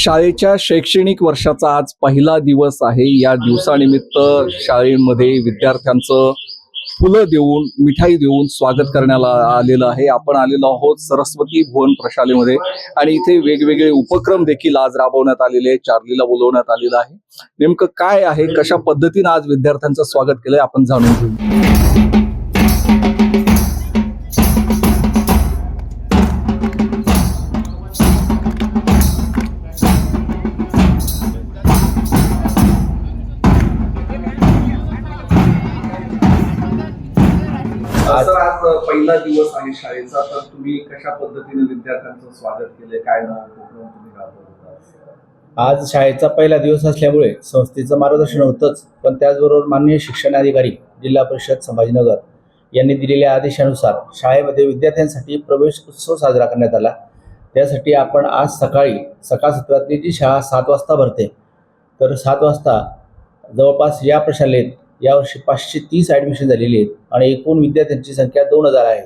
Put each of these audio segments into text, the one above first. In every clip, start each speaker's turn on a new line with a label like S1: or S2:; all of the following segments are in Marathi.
S1: शाळेच्या शैक्षणिक वर्षाचा आज पहिला दिवस आहे। या दिवसानिमित्त शाळेमध्ये विद्यार्थ्यांचं फुलं देऊन मिठाई देऊन स्वागत करण्यात आलेलं आहे। आपण आलेलो आहोत सरस्वती भुवन प्रशालेमध्ये आणि इथे वेगवेगळे उपक्रम देखील आज राबवण्यात आलेले आहेत। चार्लीला बोलवण्यात आलेलं आहे। नेमकं काय आहे, कशा पद्धतीने आज विद्यार्थ्यांचं स्वागत केलंय आपण जाणून घेऊ। आज पहिला दिवस आहे शाळेचा, तर तुम्ही कशा पद्धतीने विद्यार्थ्यांचं स्वागत केलंय, काय नाव उपक्रम तुम्ही राबवता?
S2: आज शाळेचा पहिला दिवस असल्यामुळे संस्थेचं मार्गदर्शन होतंच, पण त्याचबरोबर माननीय शिक्षण अधिकारी जिल्हा परिषद संभाजीनगर यांनी दिलेल्या आदेशानुसार शाळेमध्ये विद्यार्थ्यांसाठी प्रवेश उत्सव साजरा करण्यात आला। त्यासाठी आपण आज सकाळ सत्रातली जी शाळा 7 वाजता भरते, तर 7 वाजता जवळपास या प्रशालेत यावर्षी 530 ॲडमिशन झालेली आहेत आणि एकूण विद्यार्थ्यांची संख्या 2000 आहे।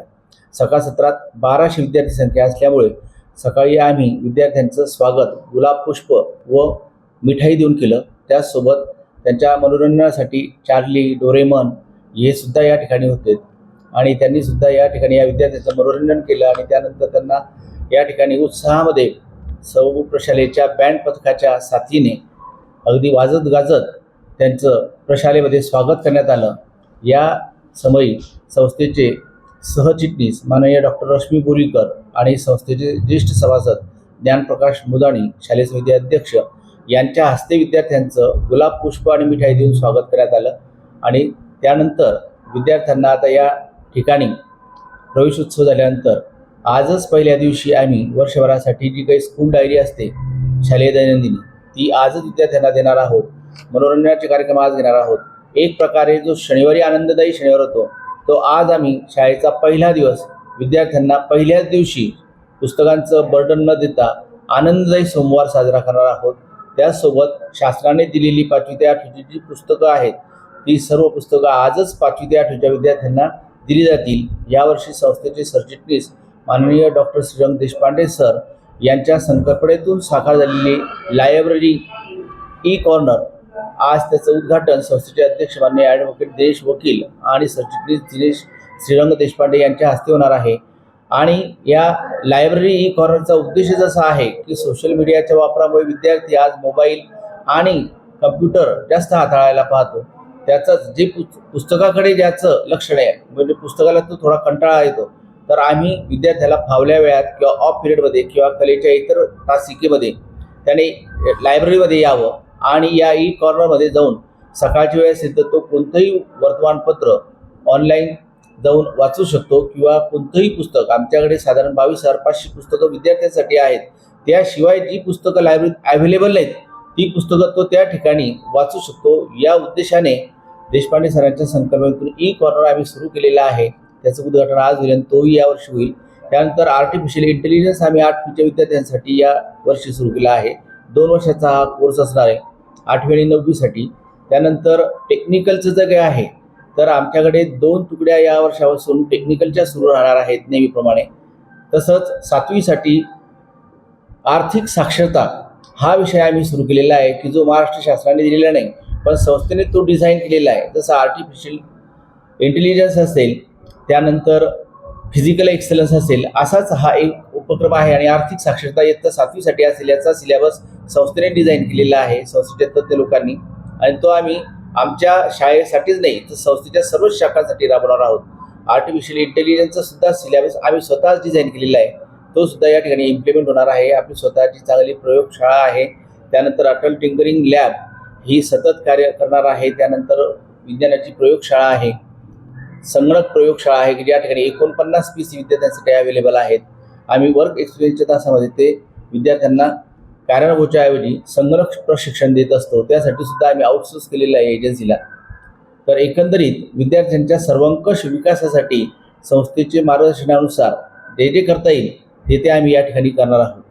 S2: सकाळ सत्रात 1200 विद्यार्थी संख्या असल्यामुळे सकाळी आम्ही विद्यार्थ्यांचं स्वागत गुलाब पुष्प व मिठाई देऊन केलं। त्याचसोबत त्यांच्या मनोरंजनासाठी चार्ली, डोरेमॉन हे सुद्धा या ठिकाणी होते आणि त्यांनी सुद्धा या ठिकाणी या विद्यार्थ्यांचं मनोरंजन केलं आणि त्यानंतर त्यांना या ठिकाणी उत्साहामध्ये सर्व प्रशालेच्या बँड पथकाच्या साथीने अगदी वाजत गाजत त्यांचं प्रशालेमध्ये स्वागत करण्यात आलं। या समयी संस्थेचे सहचिटणीस माननीय डॉक्टर रश्मी बोरीकर आणि संस्थेचे ज्येष्ठ सभासद ज्ञानप्रकाश मुदाणी, शालेय समिती अध्यक्ष यांच्या हस्ते विद्यार्थ्यांचं गुलाब पुष्प आणि मिठाई देऊन स्वागत करण्यात आलं आणि त्यानंतर विद्यार्थ्यांना आता या ठिकाणी प्रवेशोत्सव झाल्यानंतर आजच पहिल्या दिवशी आम्ही वर्षभरासाठी जी काही स्कूल डायरी असते शालेय दैनंदिनी ती आजच विद्यार्थ्यांना देणार आहोत। मनोरंजनाचे कार्यक्रम आज घेणार आहोत। एक प्रकारे जो शनिवारी आनंददायी शनिवार होतो, तो आज आम्ही शाळेचा पहिला दिवस विद्यार्थ्यांना पहिल्याच दिवशी पुस्तकांचं बर्डन न देता आनंददायी सोमवार साजरा करणार आहोत। त्याचसोबत शासनाने दिलेली 5वी ते 8वीची जी पुस्तकं आहेत ती सर्व पुस्तकं आजच 5वी ते 8वीच्या विद्यार्थ्यांना दिली जातील। यावर्षी संस्थेचे सरचिटणीस माननीय डॉक्टर श्रीरंग देशपांडे सर यांच्या संकल्पनेतून साकार झालेली लायब्ररी ई कॉर्नर, आज त्याचं उद्घाटन संस्थेचे अध्यक्ष माननीय ॲडव्होकेट दिनेश वकील आणि सरचिटणीस दिनेश श्रीरंग देशपांडे यांच्या हस्ते होणार आहे। आणि या लायब्ररी ई कॉर्नरचा उद्देशच असा आहे की सोशल मीडियाच्या वापरामुळे विद्यार्थी आज मोबाईल आणि कम्प्युटर जास्त हाताळायला पाहतो। त्याचंच जे पुस्तकाकडे ज्याचं लक्ष नाही, म्हणजे पुस्तकाला तो थोडा कंटाळा येतो, तर आम्ही विद्यार्थ्याला फावल्या वेळात किंवा ऑफ पिरियडमध्ये किंवा कलेच्या इतर तासिकेमध्ये त्याने लायब्ररीमध्ये यावं आणि या ई कॉर्नरमध्ये जाऊन सकाळची वेळ असेल तर तो कोणतंही वर्तमानपत्र ऑनलाईन जाऊन वाचू शकतो किंवा कोणतंही पुस्तक, आमच्याकडे साधारण 22,500 पुस्तकं विद्यार्थ्यांसाठी आहेत। त्याशिवाय जी पुस्तकं लायब्ररीत अवेलेबल नाहीत ती पुस्तकं तो त्या ठिकाणी वाचू शकतो। या उद्देशाने देशपांडे सरांच्या संकल्पनेतून ई कॉर्नर आम्ही सुरू केलेला आहे। त्याचं उद्घाटन आज होईल आणि तोही यावर्षी होईल। त्यानंतर आर्टिफिशियल इंटेलिजन्स आम्ही 8वीच्या विद्यार्थ्यांसाठी या वर्षी सुरू केला आहे। 2 वर्षाचा हा कोर्स असणार आहे 8वी आणि 9वीसाठी। त्यानंतर टेक्निकलचं जे काही आहे तर आमच्याकडे 2 तुकड्या या वर्षापासून टेक्निकलच्या सुरू राहणार आहेत नेहमीप्रमाणे। तसंच 7वीसाठी आर्थिक साक्षरता हा विषय आम्ही सुरू केलेला आहे की जो महाराष्ट्र शासनाने दिलेला नाही, पण संस्थेने तो डिझाईन केलेला आहे। जसं आर्टिफिशियल इंटेलिजन्स असेल, त्यानंतर फिजिकल एक्सलन्स असेल, असाच हा एक उपक्रम आहे। आणि आर्थिक साक्षरता इयत्ता 7वीसाठी असेल याचा सिलेबस संस्थेने डिझाईन केलेला आहे संस्थेच्या तज्ञ लोकांनी, आणि तो आम्ही आमच्या शाळेसाठीच नाही तर संस्थेच्या सर्वच शाखांसाठी राबवणार आहोत। आर्टिफिशियल इंटेलिजन्सचा सुद्धा सिलेबस आम्ही स्वतःच डिझाईन केलेला आहे, तो सुद्धा या ठिकाणी इम्प्लिमेंट होणार आहे। आपली स्वतःची चांगली प्रयोगशाळा आहे। त्यानंतर अटल टिंकरिंग लॅब ही सतत कार्य करणार आहे। त्यानंतर विज्ञानाची प्रयोगशाळा आहे, संगणक प्रयोगशाळा आहे की ज्या ठिकाणी 49 PC विद्यार्थ्यांसाठी अवेलेबल आहेत। आम्ही वर्क एक्सपिरियन्सच्या तासामध्ये ते विद्यार्थ्यांना कार्यानुभूतीच्या ऐवजी संगणक प्रशिक्षण देत असतो। त्यासाठी सुद्धा आम्ही आउटसोर्स केलेलं आहे एजन्सीला। तर एकंदरीत विद्यार्थ्यांच्या सर्वंकष विकासासाठी संस्थेचे मार्गदर्शनानुसार जे करता येईल ते आम्ही या ठिकाणी करणार आहोत।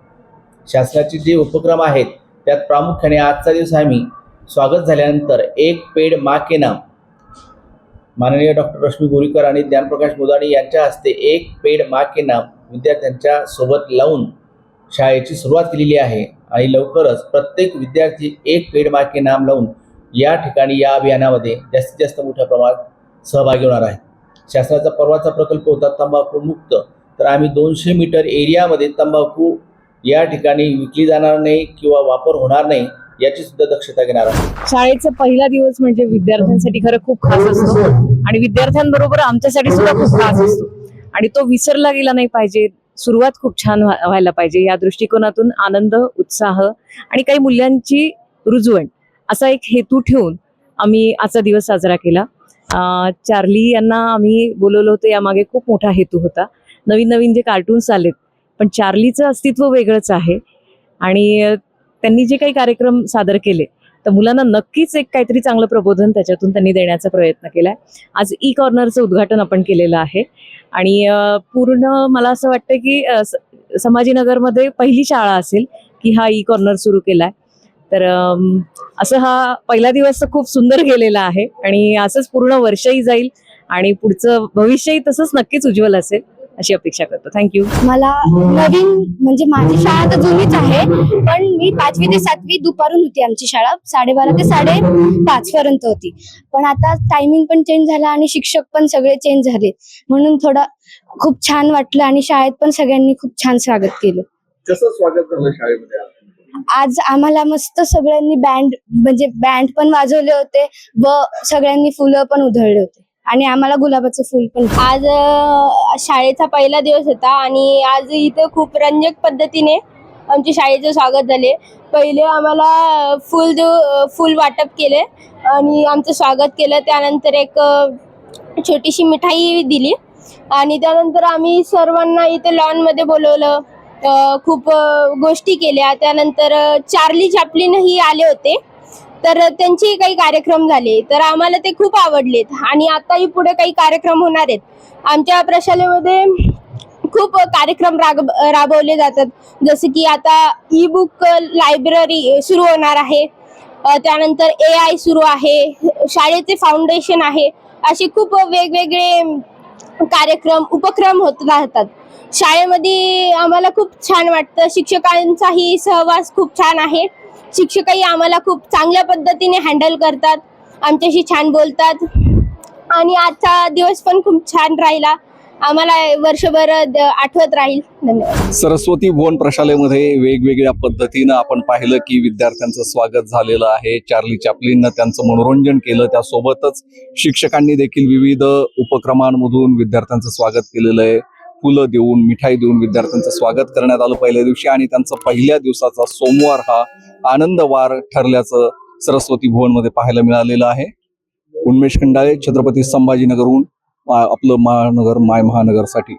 S2: शासनाचे जे उपक्रम आहेत त्यात प्रामुख्याने आजचा दिवस आम्ही स्वागत झाल्यानंतर एक पेड माँ के नाम माननीय डॉक्टर रश्मी बोरीकर आणि ज्ञानप्रकाश मुदाणी यांच्या हस्ते एक पेड माँ के नाम विद्यार्थ्यांच्या सोबत लावून शाळेची सुरुवात केलेली आहे आणि लवकरच प्रत्येक विद्यार्थी एक पेड माँ के नाम लावून या ठिकाणी या अभियानामध्ये जास्तीत जास्त मोठ्या प्रमाणात सहभागी होणार आहे. शासनाचा परवाचा प्रकल्प होता तंबाखू मुक्त, तर आम्ही 200 मीटर एरियामध्ये तंबाखू या ठिकाणी विकली जाणार नाही किंवा वापर होणार नाही याची सुद्धा दक्षता घेणार आहे.
S3: शाळेचा पहिला दिवस म्हणजे विद्यार्थ्यांसाठी खरं खूप खास असतो आणि विद्यार्थ्यांबरोबर आमच्यासाठी सुद्धा खूप खास असतो आणि तो विसरला गेला नाही पाहिजे. सुरुवात खूप छान व्हायला पाहिजे या दृष्टिकोनातून आनंद, उत्साह आणि काही मूल्यांची रुजवण असा एक हेतू ठेवून आम्ही आजचा दिवस साजरा केला. चार्ली यांना आम्ही बोलवलं होतं, यामागे खूप मोठा हेतू होता. नवीन नवीन जे कार्टून्स आलेत पण चार्लीचं अस्तित्व वेगळंच आहे आणि त्यांनी जे काही कार्यक्रम सादर केले तर मुलांना नक्कीच एक काहीतरी चांगलं प्रबोधन त्याच्यातून त्यांनी देण्याचा प्रयत्न केलाय. आज ई-कॉर्नरचं उद्घाटन आपण केलेलं आहे आणि पूर्ण मला असं वाटतं की संभाजीनगरमध्ये पहिली शाळा असेल की हा ई-कॉर्नर सुरू केलाय. तर असं हा पहिला दिवस तर खूप सुंदर गेलेला आहे आणि असंच पूर्ण वर्षही जाईल आणि पुढचं भविष्यही तसंच नक्कीच उज्ज्वल असेल अशी अपेक्षा करतो. थँक्यू.
S4: मला नवीन म्हणजे माझी शाळा तर जुनीच आहे, पण मी 5वी ते 7वी दुपारून होती. आमची शाळा 12:30 ते 5:30 पर्यंत होती. पण आता टायमिंग पण चेंज झाला आणि शिक्षक पण सगळे चेंज झाले, म्हणून थोडं खूप छान वाटलं आणि शाळेत पण सगळ्यांनी खूप छान स्वागत केलं.
S1: कसं स्वागत झालं शाळेमध्ये?
S4: आज आम्हाला मस्त सगळ्यांनी बँड पण वाजवले होते व सगळ्यांनी फुलं पण उधळले होते आणि आम्हाला गुलाबाचं फुल पण.
S5: आज शाळेचा पहिला दिवस होता आणि आज इथे खूप रंजक पद्धतीने आमच्या शाळेचं स्वागत झाले. पहिले आम्हाला फुल वाटप केले आणि आमचं स्वागत केलं. त्यानंतर एक छोटीशी मिठाई दिली आणि त्यानंतर आम्ही सर्वांना इथे लॉनमध्ये बोलवलं. खूप गोष्टी केल्या. त्यानंतर चार्ली चॅप्लिनही आले होते, तर त्यांचे काही कार्यक्रम झाले, तर आम्हाला ते खूप आवडलेत आणि आताही पुढे काही कार्यक्रम होणार आहेत. आमच्या प्रशालेमध्ये खूप कार्यक्रम राबवले जातात, जसे की आता ई-बुक लायब्ररी सुरू होणार आहे, त्यानंतर AI सुरू आहे, शाळेचे फाउंडेशन आहे, असे खूप वेगवेगळे कार्यक्रम उपक्रम होत राहतात. शाळेमध्ये आम्हाला खूप छान वाटतं. शिक्षकांचाही सहवास खूप छान आहे. शिक्षकही आम्हाला खूप चांगल्या पद्धतीने हँडल करतात, आमच्याशी छान बोलतात आणि आजचा दिवस पण खूप छान राहिला. आम्हाला वर्षभर आठवत राहील. धन्यवाद.
S1: सरस्वती भुवन प्रशालेमध्ये वेगवेगळ्या पद्धतीनं आपण पाहिलं की विद्यार्थ्यांचं स्वागत झालेलं आहे. चार्ली चॅप्लिननं त्यांचं मनोरंजन केलं, त्यासोबतच शिक्षकांनी देखील विविध उपक्रमांमधून विद्यार्थ्यांचं स्वागत केलेलं आहे. फुलं देऊन, मिठाई देऊन विद्यार्थ्यांचं स्वागत करण्यात आलं पहिल्या दिवशी आणि त्यांचा पहिल्या दिवसाचा सोमवार हा आनंदवार ठरल्याचं सरस्वती भुवनमध्ये पाहायला मिळालेलं आहे. उन्मेष खंडाळे, छत्रपती संभाजीनगरहून आपलं महानगर माय महानगरसाठी.